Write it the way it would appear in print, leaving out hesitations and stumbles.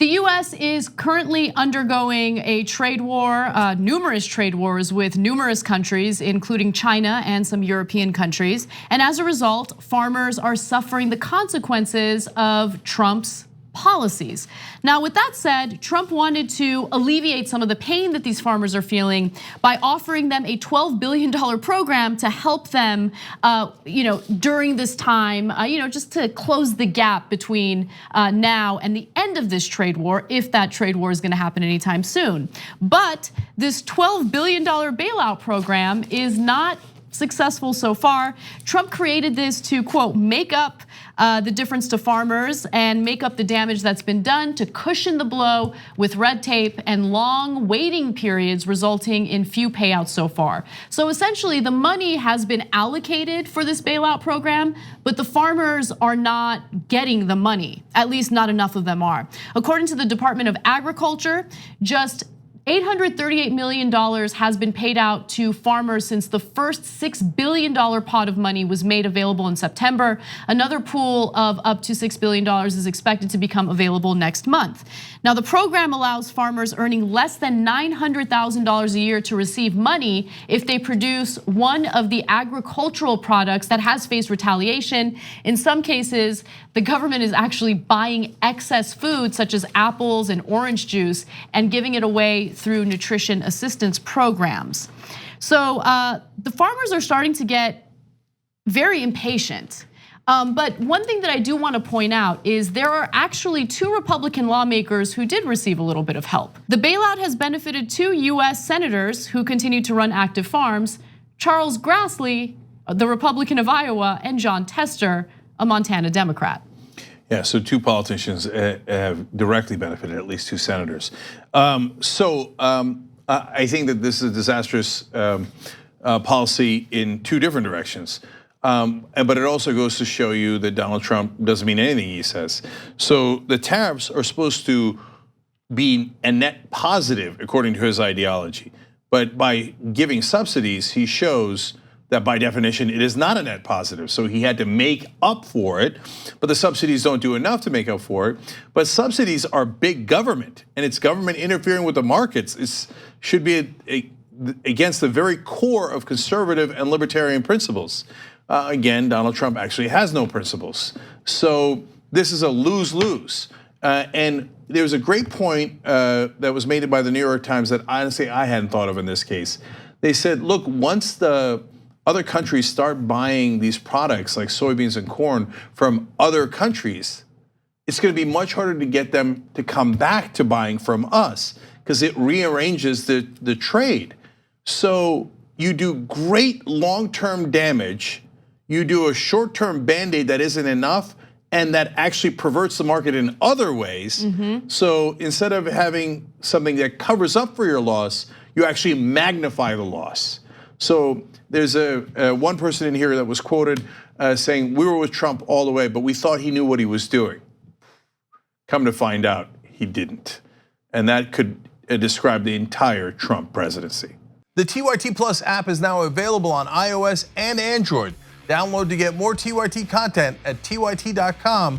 The US is currently undergoing a trade war, numerous trade wars with numerous countries, including China and some European countries. And as a result, farmers are suffering the consequences of Trump's policies. Now, with that said, Trump wanted to alleviate some of the pain that these farmers are feeling by offering them a $12 billion program to help them, during this time, just to close the gap between now and the end of this trade war, if that trade war is going to happen anytime soon. But this $12 billion bailout program is not successful so far. Trump created this to, quote, make up the difference to farmers and make up the damage that's been done, to cushion the blow with red tape and long waiting periods resulting in few payouts so far. So essentially the money has been allocated for this bailout program, but the farmers are not getting the money, at least not enough of them are. According to the Department of Agriculture, just $838 million has been paid out to farmers since the first $6 billion pot of money was made available in September. Another pool of up to $6 billion is expected to become available next month. Now, the program allows farmers earning less than $900,000 a year to receive money if they produce one of the agricultural products that has faced retaliation. In some cases, the government is actually buying excess food such as apples and orange juice and giving it away through nutrition assistance programs. So the farmers are starting to get very impatient. But one thing that I do want to point out is there are actually 2 Republican lawmakers who did receive a little bit of help. The bailout has benefited 2 US senators who continue to run active farms, Charles Grassley, the Republican of Iowa, and Jon Tester, a Montana Democrat. Yeah, so 2 politicians have directly benefited, at least 2 senators. I think that this is a disastrous policy in 2 different directions. But it also goes to show you that Donald Trump doesn't mean anything he says. So the tariffs are supposed to be a net positive according to his ideology. But by giving subsidies, he shows that by definition, it is not a net positive. So he had to make up for it, but the subsidies don't do enough to make up for it. But subsidies are big government, and it's government interfering with the markets. It should be against the very core of conservative and libertarian principles. Again, Donald Trump actually has no principles. So this is a lose-lose. And there was a great point that was made by the New York Times that honestly I hadn't thought of in this case. They said, look, once the other countries start buying these products like soybeans and corn from other countries, it's going to be much harder to get them to come back to buying from us because it rearranges the trade. So you do great long-term damage, you do a short-term band-aid that isn't enough, and that actually perverts the market in other ways. So instead of having something that covers up for your loss, you actually magnify the loss. So there's one person in here that was quoted saying, we were with Trump all the way, but we thought he knew what he was doing. Come to find out, he didn't. And that could describe the entire Trump presidency. The TYT Plus app is now available on iOS and Android. Download to get more TYT content at tyt.com/app.